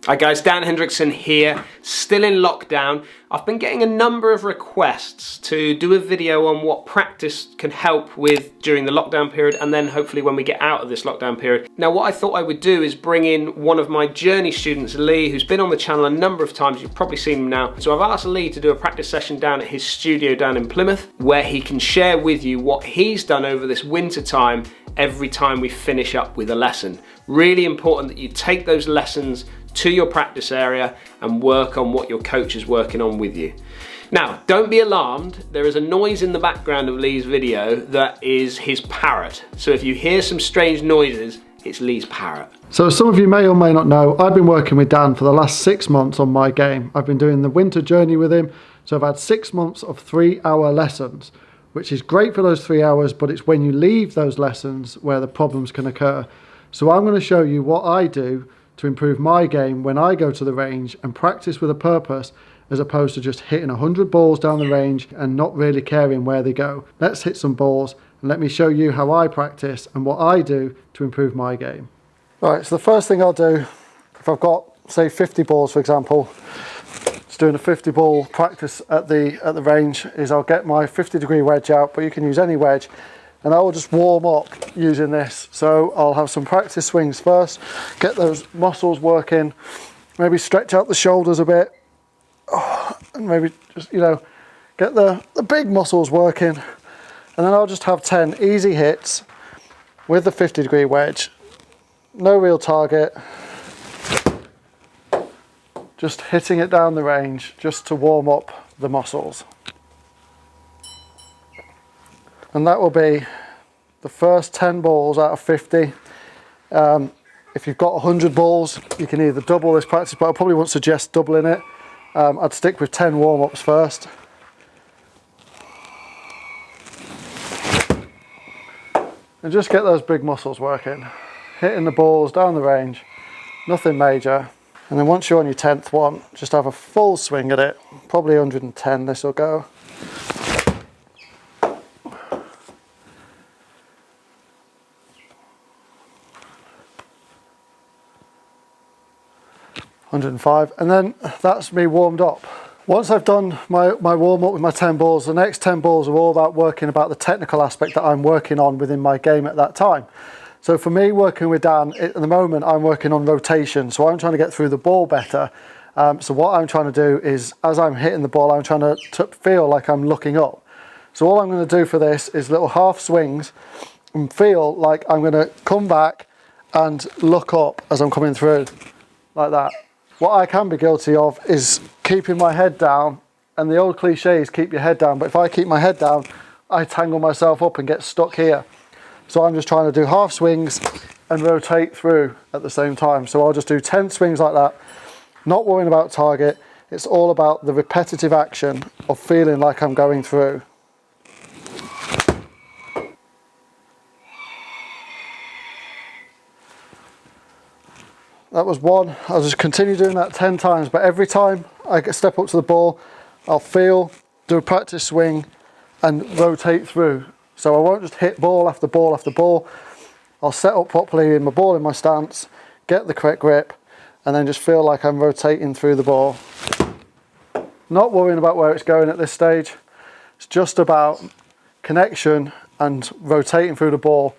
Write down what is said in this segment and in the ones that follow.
Hi guys, Dan Hendriksen here, still in lockdown. I've been getting a number of requests to do a video on what practice can help with during the lockdown period and then hopefully when we get out of this lockdown period. Now what I thought I would do is bring in one of my journey students, Lee, who's been on the channel a number of times. You've probably seen him now. So I've asked Lee to do a practice session down at his studio down in Plymouth where he can share with you what he's done over this winter time every time we finish up with a lesson. Really important that you take those lessons to your practice area and work on what your coach is working on with you. Now, don't be alarmed. There is a noise in the background of Lee's video that is his parrot. So if you hear some strange noises, it's Lee's parrot. So as some of you may or may not know, I've been working with Dan for the last 6 months on my game. I've been doing the winter journey with him, so I've had 6 months of 3-hour lessons, which is great for those 3 hours, but it's when you leave those lessons where the problems can occur. So I'm going to show you what I do to improve my game when I go to the range and practice with a purpose, as opposed to just hitting 100 balls down the range and not really caring where they go. Let's hit some balls and let me show you how I practice and what I do to improve my game. Right, so the first thing I'll do, if I've got, say, 50 balls, for example, just doing a 50 ball practice at the range, is I'll get my 50-degree wedge out, but you can use any wedge, and I will just warm up using this. So I'll have some practice swings first, get those muscles working, maybe stretch out the shoulders a bit, and maybe just, you know, get the big muscles working. And then I'll just have 10 easy hits with the 50-degree wedge. No real target. Just hitting it down the range just to warm up the muscles. And that will be the first 10 balls out of 50. If you've got 100 balls, you can either double this practice, but I probably won't suggest doubling it. I'd stick with 10 warm-ups first. And just get those big muscles working. Hitting the balls down the range, nothing major. And then once you're on your 10th one, just have a full swing at it. Probably 110 this will go. 105, and then that's me warmed up. Once I've done my warm-up with my 10 balls, the next 10 balls are all about working about the technical aspect that I'm working on within my game at that time. So for me, working with Dan, at the moment, I'm working on rotation, so I'm trying to get through the ball better. So what I'm trying to do is, as I'm hitting the ball, I'm trying to feel like I'm looking up. So all I'm going to do for this is little half swings and feel like I'm going to come back and look up as I'm coming through, like that. What I can be guilty of is keeping my head down, and the old cliche is keep your head down, but if I keep my head down, I tangle myself up and get stuck here. So I'm just trying to do half swings and rotate through at the same time. So I'll just do 10 swings like that, not worrying about target. It's all about the repetitive action of feeling like I'm going through. That was one. I'll just continue doing that 10 times, but every time I step up to the ball, I'll feel, do a practice swing and rotate through. So I won't just hit ball after ball after ball. I'll set up properly in my ball in my stance, get the correct grip, and then just feel like I'm rotating through the ball. Not worrying about where it's going at this stage. It's just about connection and rotating through the ball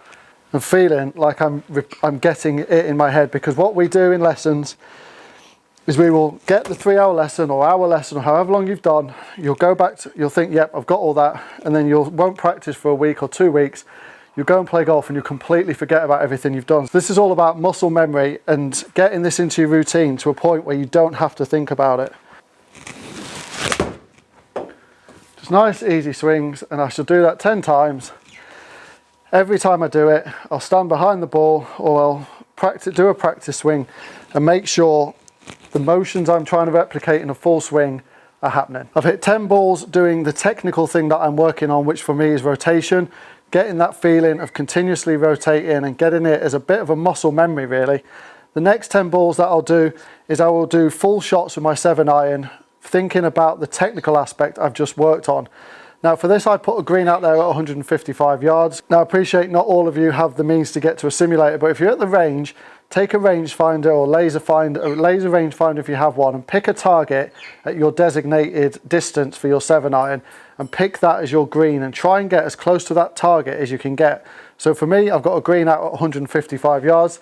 and feeling like I'm getting it in my head, because what we do in lessons is we will get the 3-hour lesson or hour lesson or however long you've done, you'll go back to, you'll think, yep, I've got all that, and then you won't practice for a week or 2 weeks. You'll go and play golf and you completely forget about everything you've done. So this is all about muscle memory and getting this into your routine to a point where you don't have to think about it. Just nice easy swings, and I shall do that 10 times. Every time I do it, I'll stand behind the ball or I'll do a practice swing and make sure the motions I'm trying to replicate in a full swing are happening. I've hit 10 balls doing the technical thing that I'm working on, which for me is rotation, getting that feeling of continuously rotating and getting it as a bit of a muscle memory really. The next 10 balls that I'll do is I will do full shots with my 7-iron, thinking about the technical aspect I've just worked on. Now for this I put a green out there at 155 yards. Now I appreciate not all of you have the means to get to a simulator, but if you're at the range, take a rangefinder or laser rangefinder if you have one, and pick a target at your designated distance for your 7-iron, and pick that as your green, and try and get as close to that target as you can get. So for me, I've got a green out at 155 yards,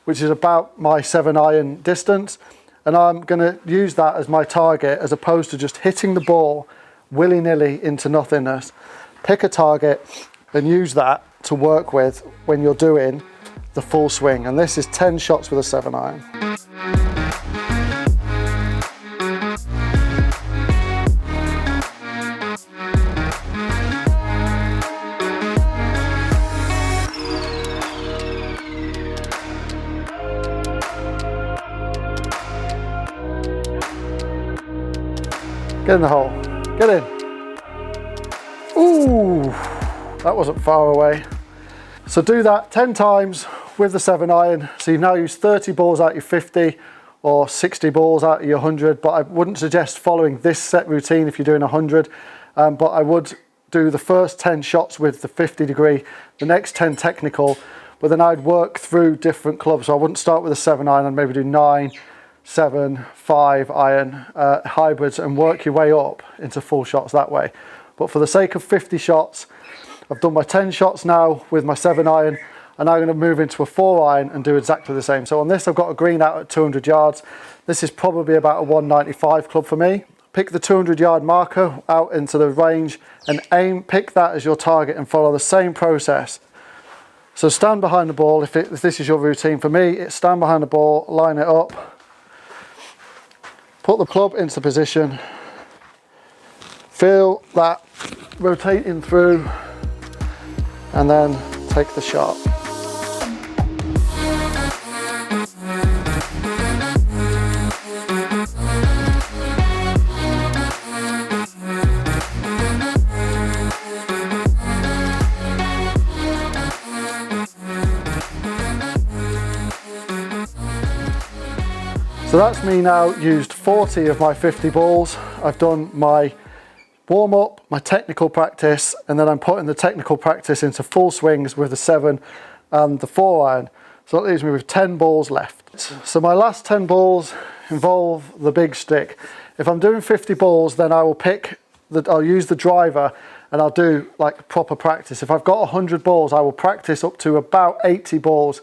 which is about my 7-iron distance, and I'm going to use that as my target as opposed to just hitting the ball willy-nilly into nothingness. Pick a target and use that to work with when you're doing the full swing, and this is 10 shots with a 7-iron. Get in the hole, get in. Ooh, that wasn't far away. So do that 10 times with the 7-iron. So you've now used 30 balls out of your 50 or 60 balls out of your 100, but I wouldn't suggest following this set routine if you're doing 100, but I would do the first 10 shots with the 50 degree, the next 10 technical, but then I'd work through different clubs. So I wouldn't start with a 7-iron, I'd maybe do 9, 7, 5 iron hybrids and work your way up into full shots that way. But for the sake of 50 shots, I've done my 10 shots now with my 7-iron, and I'm going to move into a 4-iron and do exactly the same. So on this, I've got a green out at 200 yards. This is probably about a 195 club for me. Pick the 200-yard marker out into the range and aim, pick that as your target and follow the same process. So stand behind the ball. If this is your routine, for me, it's stand behind the ball, line it up, put the club into position, feel that rotating through, and then take the shot. So that's me now used 40 of my 50 balls. I've done my warm up, my technical practice, and then I'm putting the technical practice into full swings with the 7 and the 4-iron. So that leaves me with 10 balls left. So my last 10 balls involve the big stick. If I'm doing 50 balls, then I will I'll use the driver and I'll do like proper practice. If I've got 100 balls, I will practice up to about 80 balls.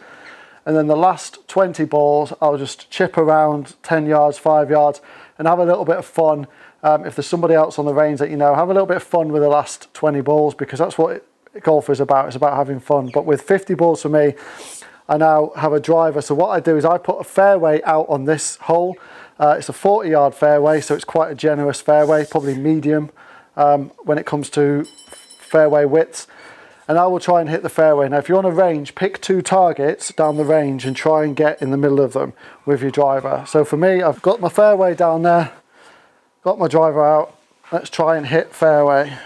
And then the last 20 balls, I'll just chip around 10 yards, 5 yards, and have a little bit of fun. If there's somebody else on the range that you know, have a little bit of fun with the last 20 balls, because that's what golf is about. It's about having fun. But with 50 balls for me, I now have a driver. So what I do is I put a fairway out on this hole. It's a 40-yard fairway, so it's quite a generous fairway, probably medium when it comes to fairway widths. And I will try and hit the fairway. Now, if you're on a range, pick 2 targets down the range and try and get in the middle of them with your driver. So for me, I've got my fairway down there, got my driver out. Let's try and hit fairway.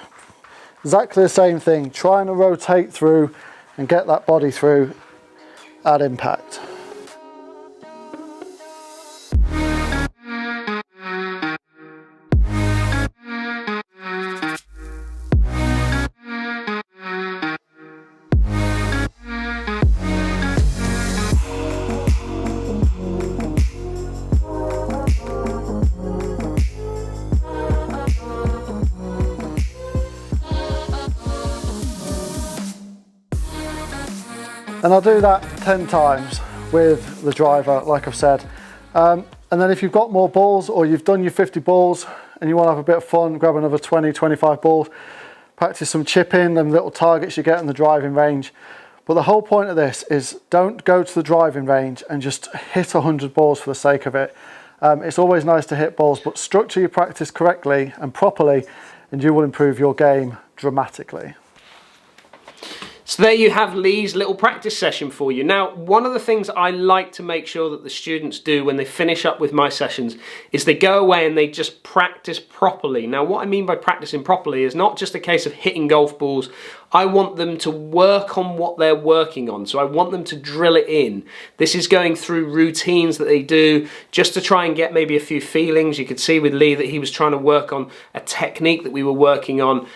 Exactly the same thing, trying to rotate through and get that body through at impact. And I'll do that 10 times with the driver, like I've said. And then if you've got more balls, or you've done your 50 balls and you want to have a bit of fun, grab another 20, 25 balls, practice some chipping and little targets you get in the driving range. But the whole point of this is don't go to the driving range and just hit 100 balls for the sake of it. It's always nice to hit balls, but structure your practice correctly and properly, and you will improve your game dramatically. So there you have Lee's little practice session for you. Now, one of the things I like to make sure that the students do when they finish up with my sessions is they go away and they just practice properly. Now, what I mean by practicing properly is not just a case of hitting golf balls I want them to work on what they're working on. So I want them to drill it in. This is going through routines that they do just to try and get maybe a few feelings. You could see with Lee that he was trying to work on a technique that we were working on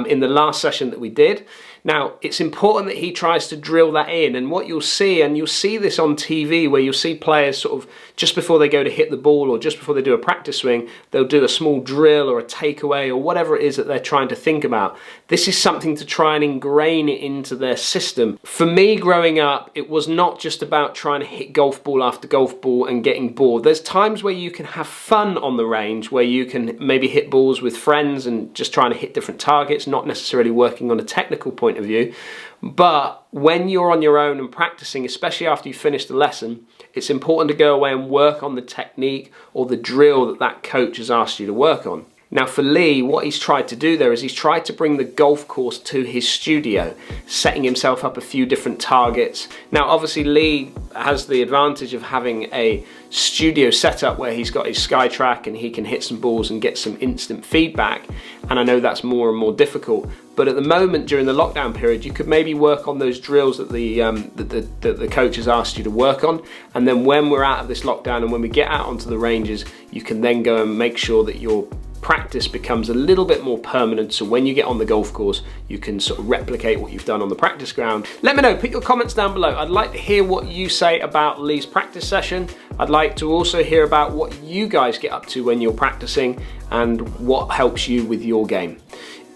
in the last session that we did. Now, it's important that he tries to drill that in, and what you'll see, and you'll see this on TV where you'll see players sort of just before they go to hit the ball or just before they do a practice swing, they'll do a small drill or a takeaway or whatever it is that they're trying to think about. This is something to try and ingrain it into their system. For me growing up, it was not just about trying to hit golf ball after golf ball and getting bored. There's times where you can have fun on the range, where you can maybe hit balls with friends and just trying to hit different targets, not necessarily working on a technical point of view. But when you're on your own and practicing, especially after you finish the lesson, it's important to go away and work on the technique or the drill that that coach has asked you to work on. Now for Lee, what he's tried to do there is he's tried to bring the golf course to his studio, setting himself up a few different targets. Now obviously Lee has the advantage of having a studio setup where he's got his SkyTrack and he can hit some balls and get some instant feedback, and I know that's more and more difficult. But at the moment during the lockdown period, you could maybe work on those drills that the coach has asked you to work on, and then when we're out of this lockdown and when we get out onto the ranges, you can then go and make sure that your practice becomes a little bit more permanent, so when you get on the golf course you can sort of replicate what you've done on the practice ground. Let me know, put your comments down below. I'd like to hear what you say about Lee's practice session. I'd like to also hear about what you guys get up to when you're practicing and what helps you with your game.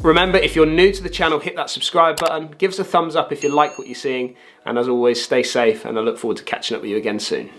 Remember, if you're new to the channel, hit that subscribe button, give us a thumbs up if you like what you're seeing, and as always, stay safe, and I look forward to catching up with you again soon.